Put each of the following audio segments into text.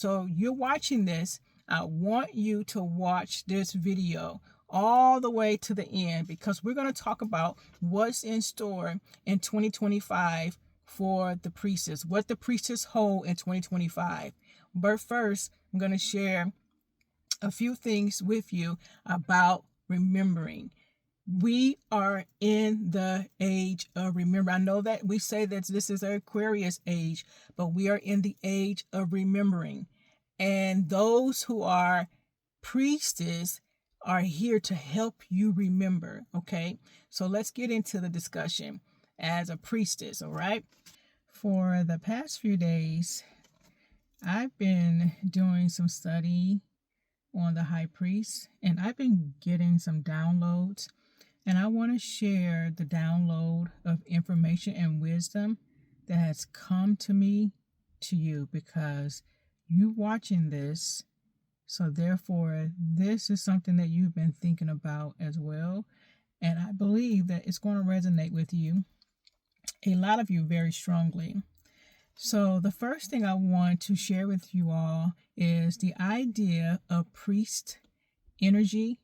So you're watching this. I want you to watch this video all the way to the end, because we're going to talk about what's in store in 2025 for the Priestess, what the Priestess hold in 2025. But first, I'm going to share a few things with you about remembering. We are in the age of remember. I know that we say that this is an Aquarius age, but we are in the age of remembering. And those who are priestess are here to help you remember. Okay, so let's get into the discussion as a priestess. All right. For the past few days, I've been doing some study on the high priest, and I've been getting some downloads. And I want to share the download of information and wisdom that has come to me to you, because you watching this, so therefore this is something that you've been thinking about as well. And I believe that it's going to resonate with you, a lot of you, very strongly. So the first thing I want to share with you all is the idea of priest energy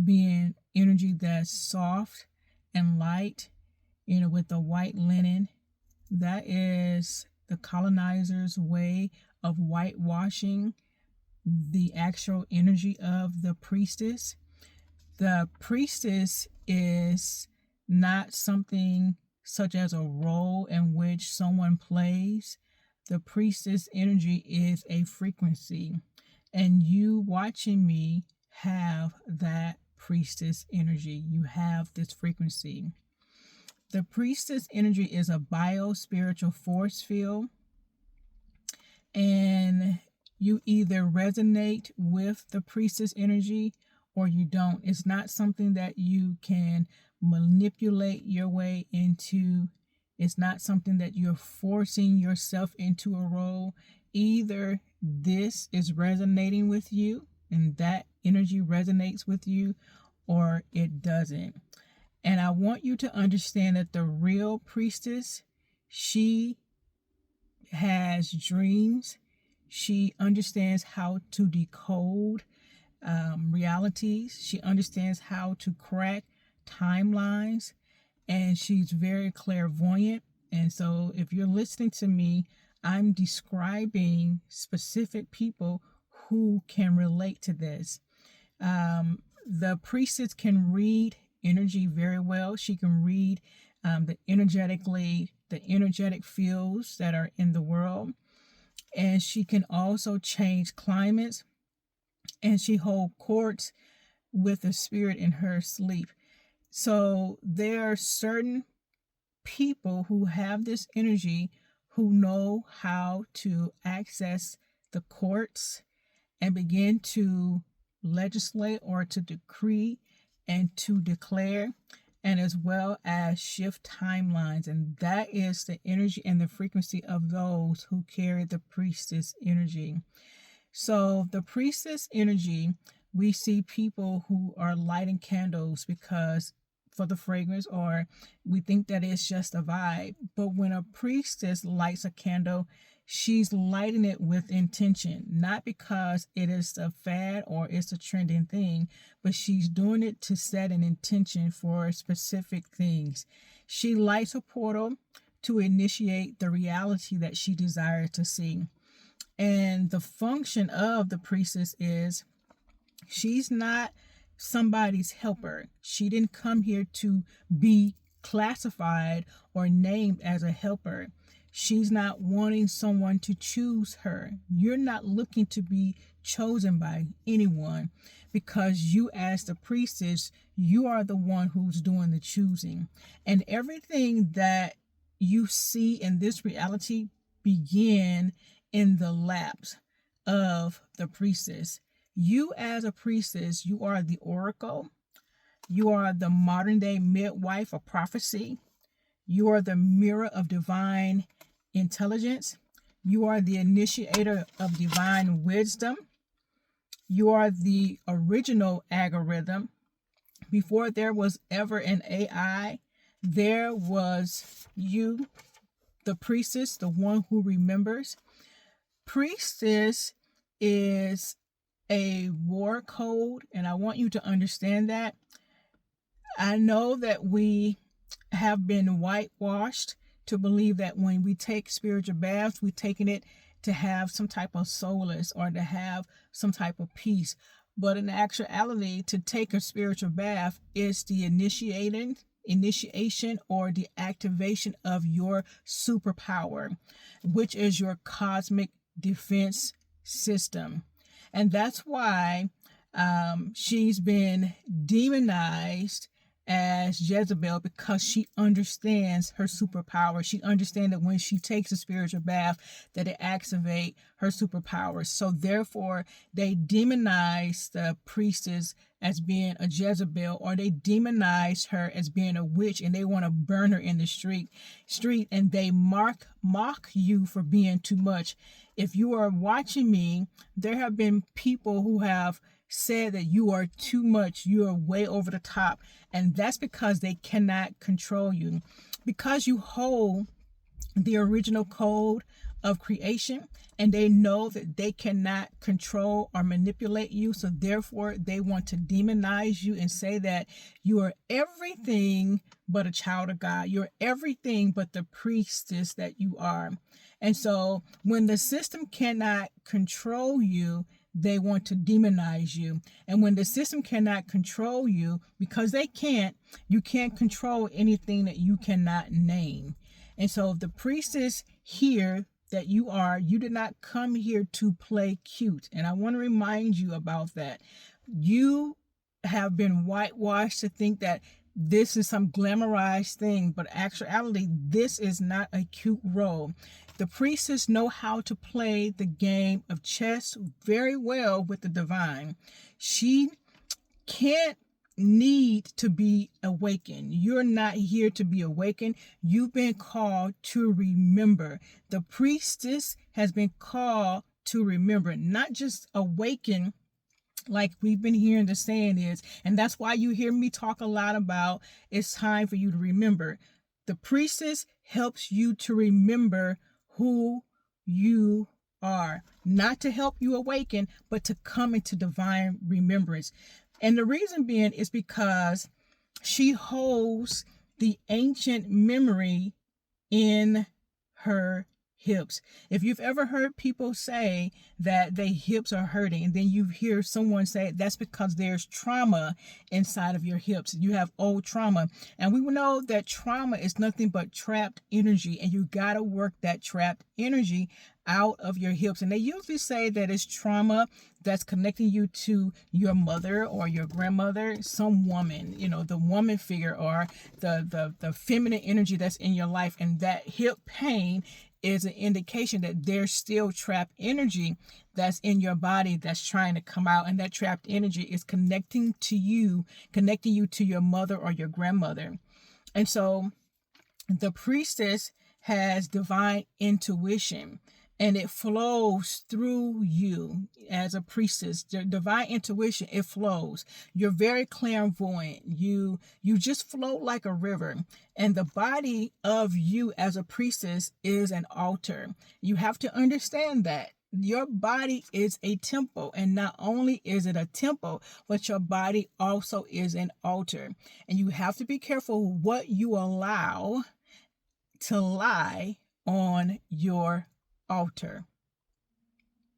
being energy that's soft and light, with the white linen. That is the colonizer's way of whitewashing the actual energy of the priestess. The priestess is not something such as a role in which someone plays. The priestess energy is a frequency, and you watching me have that priestess energy. You have this frequency. The priestess energy is a bio-spiritual force field, and you either resonate with the priestess energy or you don't. It's not something that you can manipulate your way into. It's not something that you're forcing yourself into a role. Either this is resonating with you and that energy resonates with you, or it doesn't. And I want you to understand that the real priestess, she has dreams. She understands how to decode realities. She understands how to crack timelines, and she's very clairvoyant. And so if you're listening to me, I'm describing specific people who can relate to this. The priestess can read energy very well. She can read the energetic fields that are in the world. And she can also change climates, and she holds courts with the spirit in her sleep. So there are certain people who have this energy who know how to access the courts and begin to legislate or to decree and to declare, and as well as shift timelines. And that is the energy and the frequency of those who carry the priestess energy. So the priestess energy, we see people who are lighting candles because for the fragrance, or we think that it's just a vibe. But when a priestess lights a candle, she's lighting it with intention, not because it is a fad or it's a trending thing, but she's doing it to set an intention for specific things. She lights a portal to initiate the reality that she desires to see. And the function of the priestess is she's not somebody's helper. She didn't come here to be classified or named as a helper. She's not wanting someone to choose her. You're not looking to be chosen by anyone, because you, as the priestess, you are the one who's doing the choosing. And everything that you see in this reality begin in the laps of the priestess. You, as a priestess, you are the oracle. You are the modern day midwife of prophecy. You are the mirror of divine intelligence. You are the initiator of divine wisdom. You are the original algorithm. Before there was ever an AI, there was you, the priestess, the one who remembers. Priestess is a war code, and I want you to understand that. I know that we have been whitewashed to believe that when we take spiritual baths, we're taking it to have some type of solace or to have some type of peace. But in actuality, to take a spiritual bath is the initiation or the activation of your superpower, which is your cosmic defense system. And that's why she's been demonized as Jezebel, because she understands her superpower. She understands that when she takes a spiritual bath, that it activates her superpowers. So therefore, they demonize the priestess as being a Jezebel, or they demonize her as being a witch, and they want to burn her in the street, and they mock you for being too much. If you are watching me, there have been people who have said that you are too much, you are way over the top, and that's because they cannot control you, because you hold the original code of creation, and they know that they cannot control or manipulate you. So therefore, they want to demonize you and say that you are everything but a child of God. You're everything but the priestess that you are. And so when the system cannot control you, they want to demonize you. And when the system cannot control you, because they can't, you can't control anything that you cannot name. And so the priestess here that you did not come here to play cute. And I want to remind you about that. You have been whitewashed to think that this is some glamorized thing, but actually, this is not a cute role. The priestess know how to play the game of chess very well with the divine. She can't need to be awakened. You're not here to be awakened. You've been called to remember. The priestess has been called to remember, not just awaken, like we've been hearing the saying is. And that's why you hear me talk a lot about it's time for you to remember. The priestess helps you to remember who you are, not to help you awaken, but to come into divine remembrance. And the reason being is because she holds the ancient memory in her hips. If you've ever heard people say that their hips are hurting, and then you hear someone say that's because there's trauma inside of your hips. You have old trauma. And we know that trauma is nothing but trapped energy, and you got to work that trapped energy out of your hips. And they usually say that it's trauma that's connecting you to your mother or your grandmother, some woman, the woman figure, or the feminine energy that's in your life. And that hip pain is an indication that there's still trapped energy that's in your body that's trying to come out. And that trapped energy is connecting you to your mother or your grandmother. And so the priestess has divine intuition, and it flows through you as a priestess. The divine intuition, it flows. You're very clairvoyant. You just float like a river. And the body of you as a priestess is an altar. You have to understand that. Your body is a temple, and not only is it a temple, but your body also is an altar. And you have to be careful what you allow to lie on your altar.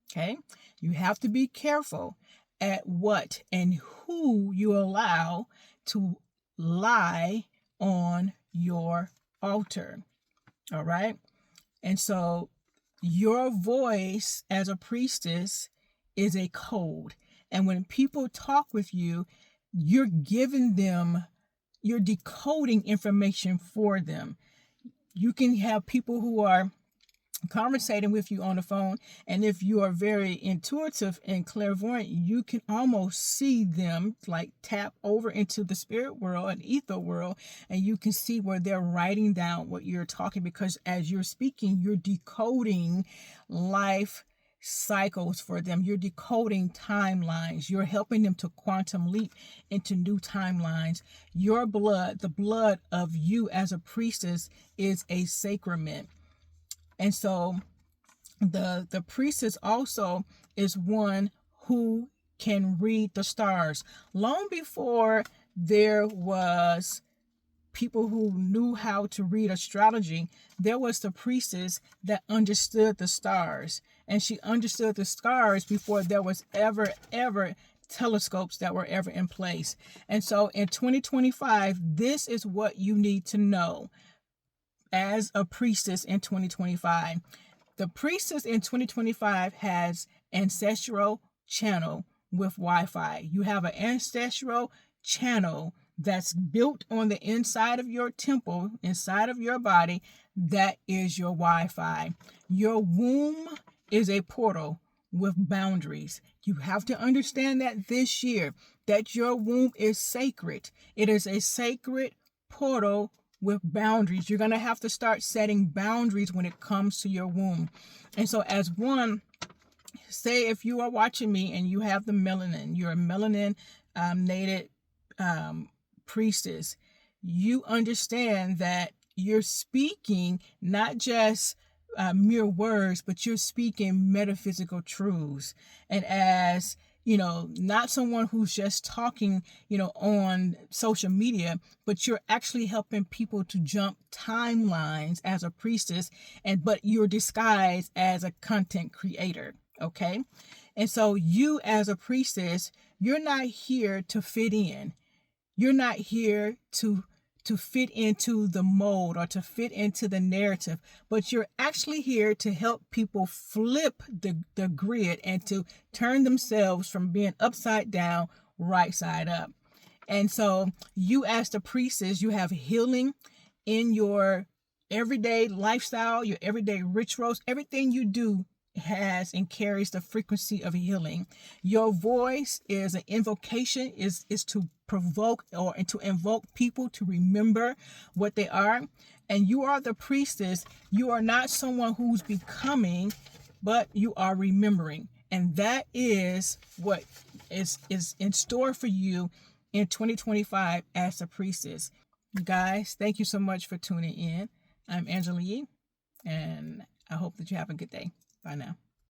Okay? You have to be careful at what and who you allow to lie on your altar. All right? And so your voice as a priestess is a code. And when people talk with you, you're decoding information for them. You can have people who are conversating with you on the phone, and if you are very intuitive and clairvoyant, you can almost see them like tap over into the spirit world and ether world, and you can see where they're writing down what you're talking, because as you're speaking, you're decoding life cycles for them. You're decoding timelines. You're helping them to quantum leap into new timelines. Your blood, the blood of you as a priestess, is a sacrament. And so the priestess also is one who can read the stars. Long before there was people who knew how to read astrology, there was the priestess that understood the stars. And she understood the stars before there was ever telescopes that were ever in place. And so in 2025, this is what you need to know as a priestess in 2025. The priestess in 2025 has ancestral channel with Wi-Fi. You have an ancestral channel that's built on the inside of your temple, inside of your body. That is your Wi-Fi. Your womb is a portal with boundaries. You have to understand that this year, that your womb is sacred. It is a sacred portal with boundaries. You're going to have to start setting boundaries when it comes to your womb. And so as one, say if you are watching me and you have the melanin, you're a melanin native priestess, you understand that you're speaking not just mere words, but you're speaking metaphysical truths. And as not someone who's just talking, on social media, but you're actually helping people to jump timelines as a priestess, but you're disguised as a content creator. Okay. And so you as a priestess, you're not here to fit in. You're not here to fit into the mold or to fit into the narrative, but you're actually here to help people flip the grid and to turn themselves from being upside down, right side up. And so you as the priestess, you have healing in your everyday lifestyle, your everyday rituals. Everything you do has and carries the frequency of healing. Your voice is an invocation, is to provoke or to invoke people to remember what they are. And you are the priestess. You are not someone who's becoming, but you are remembering. And that is what is in store for you in 2025 as a priestess. Guys, thank you so much for tuning in. I'm Angela Yee, and I hope that you have a good day. Bye now.